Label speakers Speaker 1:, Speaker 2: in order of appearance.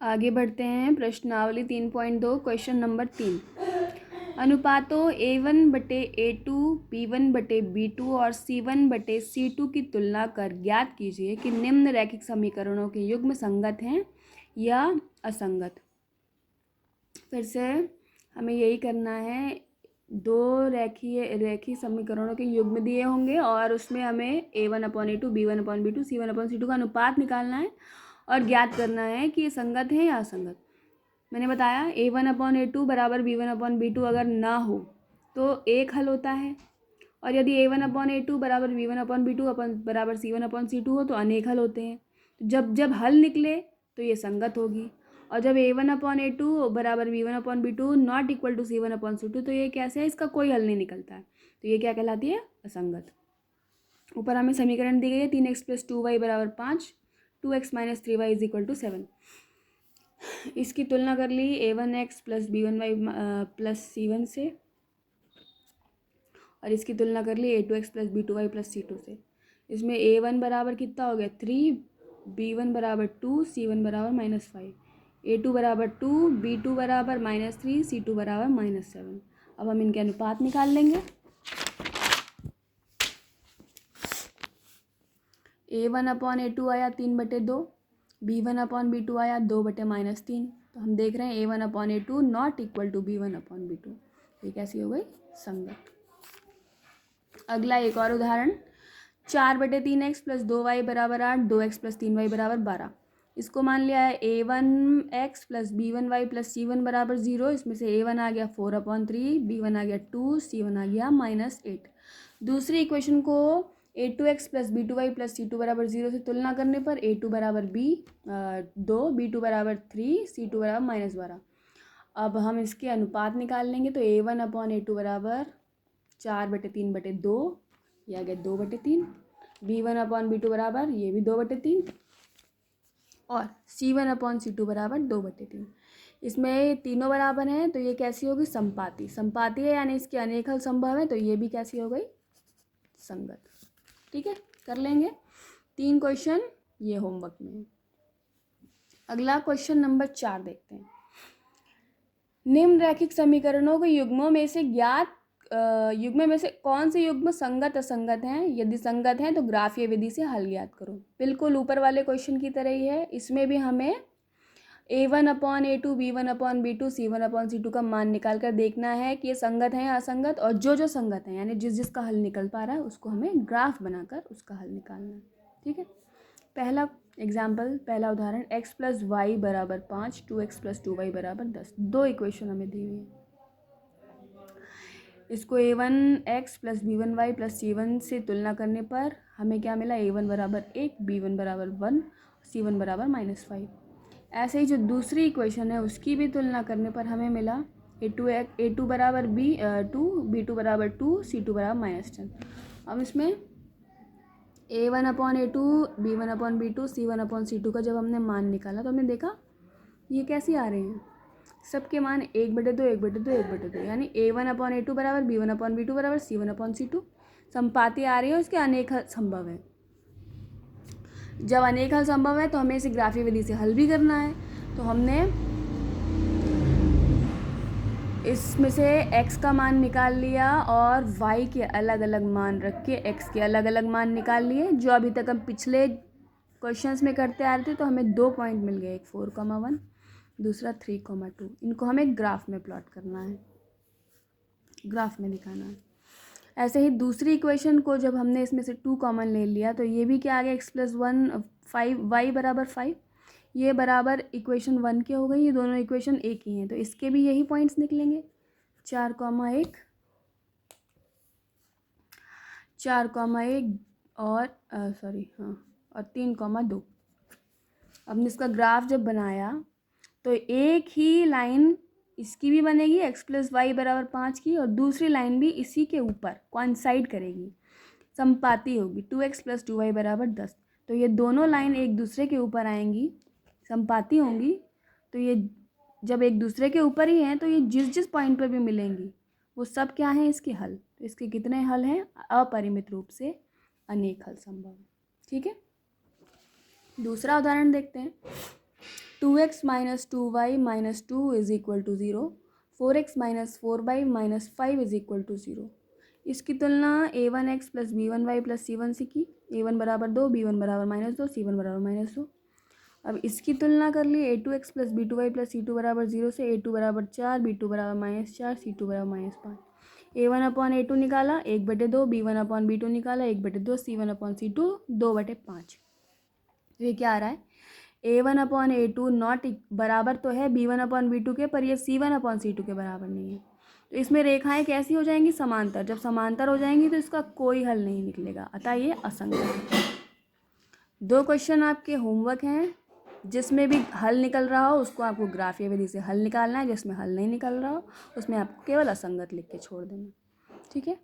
Speaker 1: आगे बढ़ते हैं। प्रश्नावली 3.2 क्वेश्चन नंबर 3। अनुपातों A1/A2, B1/B2 और C1/C2 की तुलना कर ज्ञात कीजिए कि निम्न रैखिक समीकरणों के युग्म संगत हैं या असंगत। फिर से हमें यही करना है। दो रैखिक समीकरणों के युग्म दिए होंगे और उसमें हमें A1/A2, B1/B2, C1/C2 का अनुपात निकालना है और ज्ञात करना है कि ये संगत है या असंगत। मैंने बताया A1/A2 बराबर B1/B2 अगर ना हो तो एक हल होता है, और यदि A1/A2 बराबर B1/B2 बराबर C1/C2 हो तो अनेक हल होते हैं। तो जब हल निकले तो ये संगत होगी, और जब A1/A2 बराबर B1/B2 not equal to C1/C2 तो ये कैसे है, इसका कोई हल नहीं निकलता है, तो ये क्या कहलाती है, असंगत। ऊपर हमें समीकरण दी गई है 3x + 2y बराबर 5, 2x - 3y = 7। इसकी तुलना कर ली A1x + B1y + C1 से, और इसकी तुलना कर ली A2x + B2y + C2 से। इसमें A1 बराबर कितना हो गया 3, B1 बराबर 2, C1 बराबर -5, A2 बराबर 2, B2 बराबर -3, C2 बराबर -7। अब हम इनके अनुपात निकाल लेंगे। A1/A2 आया 3/2, B1/B2 आया 2/-3। तो हम देख रहे हैं A1/A2 not equal to B1/B2। ये कैसी हो गई, संगत। अगला एक और उदाहरण, 4/3x + 2y बराबर 8, 2x + 3y बराबर 12। इसको मान लिया है A1x + B1y + C1 बराबर 0। इसमें से A1 आ गया 4/3, B1 आ गया 2, C1 आ गया -8। दूसरी इक्वेशन को A2x + B2y + C2 बराबर 0 से तुलना करने पर A2 बराबर 2, B2 बराबर 3, C2 बराबर -12। अब हम इसके अनुपात निकाल लेंगे। तो A1/A2 बराबर 4/3/2, यह आ गया 2/3। B1/B2 बराबर ये भी 2/3, और C1/C2 बराबर 2/3। इसमें तीनों बराबर हैं तो ये कैसी होगी, संपाती। संपाती है यानी इसके अनेक हल संभव है, तो ये भी कैसी हो गई, संगत। ठीक है, कर लेंगे 3 क्वेश्चन ये होमवर्क में। अगला क्वेश्चन नंबर 4 देखते हैं। निम्न रैखिक समीकरणों के युग्मों में से कौन से युग्म संगत असंगत हैं। यदि संगत हैं तो ग्राफीय विधि से हल ज्ञात करो। बिल्कुल ऊपर वाले क्वेश्चन की तरह ही है। इसमें भी हमें A1/A2, B1/B2, C1/C2 का मान निकाल कर देखना है कि ये संगत हैं या असंगत, और जो संगत हैं यानी जिसका हल निकल पा रहा है उसको हमें ग्राफ बनाकर उसका हल निकालना है। ठीक है, पहला एग्जाम्पल, पहला उदाहरण, x + y बराबर 5, 2x + 2y बराबर 10। दो इक्वेशन हमें दी हुई है। इसको A1x + B1y + C1 से तुलना करने पर हमें क्या मिला, A1 बराबर 1, B1 बराबर 1, C1 बराबर -5। ऐसे ही जो दूसरी इक्वेशन है उसकी भी तुलना करने पर हमें मिला A2 बराबर 2, B2 बराबर 2, C2 बराबर -10। अब इसमें A1/A2, B1/B2, C1/C2 का जब हमने मान निकाला तो हमने देखा ये कैसी आ रहे हैं, सबके मान 1/2, 1/2, 1/2, यानी A1/A2 बराबर B1/B2 बराबर C1/C2। संपाती आ रही है, उसके अनेक हल संभव है। जब अनेक हल संभव है तो हमें इसे ग्राफीय विधि से हल भी करना है। तो हमने इसमें से x का मान निकाल लिया और y के अलग अलग मान रख के x के अलग अलग मान निकाल लिए, जो अभी तक हम पिछले क्वेश्चंस में करते आ रहे थे। तो हमें 2 पॉइंट मिल गए, एक 4,1, दूसरा 3,2। इनको हमें ग्राफ में प्लॉट करना है, ग्राफ में दिखाना है। ऐसे ही दूसरी इक्वेशन को जब हमने इसमें से 2 कॉमन ले लिया तो ये भी क्या आ गया, x + 1 5, y बराबर 5, ये बराबर इक्वेशन 1 के हो गई। ये दोनों इक्वेशन एक ही हैं तो इसके भी यही पॉइंट्स निकलेंगे, 4,1, 4,1 और 3,2। अब इसका ग्राफ जब बनाया तो एक ही लाइन इसकी भी बनेगी, x + y बराबर 5 की, और दूसरी लाइन भी इसी के ऊपर कोइंसाइड करेगी, संपाती होगी, 2x + 2y बराबर 10। तो ये दोनों लाइन एक दूसरे के ऊपर आएंगी, संपाती होंगी। तो ये जब एक दूसरे के ऊपर ही हैं तो ये जिस पॉइंट पर भी मिलेंगी वो सब क्या हैं, इसके हल। तो इसके कितने हल हैं, अपरिमित रूप से अनेक हल संभव है। ठीक है, दूसरा उदाहरण देखते हैं। 2x minus 2y minus 2 is equal to 0, 4x minus 4y minus 5 is equal to 0। इसकी तुलना a1x plus b1y plus c1 से की। a1 बराबर 2, b1 बराबर -2, c1 बराबर -2। अब इसकी तुलना कर ली a2x plus b2y plus c2 बराबर 0 से। a2 बराबर 4, b2 बराबर -4, c2 बराबर -5। a1 अपॉन a2 निकाला 1/2, b1 अपॉन b2 निकाला 1/2, c1 अपॉन c2 2/5। तो ये क्या आ रहा है, a1 अपॉन a2 नॉट बराबर तो है b1 अपॉन b2 के, पर ये c1 अपॉन c2 के बराबर नहीं है। तो इसमें रेखाएं कैसी हो जाएंगी, समांतर। जब समांतर हो जाएंगी तो इसका कोई हल नहीं निकलेगा, अतः ये असंगत है। 2 क्वेश्चन आपके होमवर्क हैं, जिसमें भी हल निकल रहा हो उसको आपको ग्राफीय विधि से हल निकालना है, जिसमें हल नहीं निकल रहा हो उसमें आपको केवल असंगत लिख के छोड़ देना। ठीक है।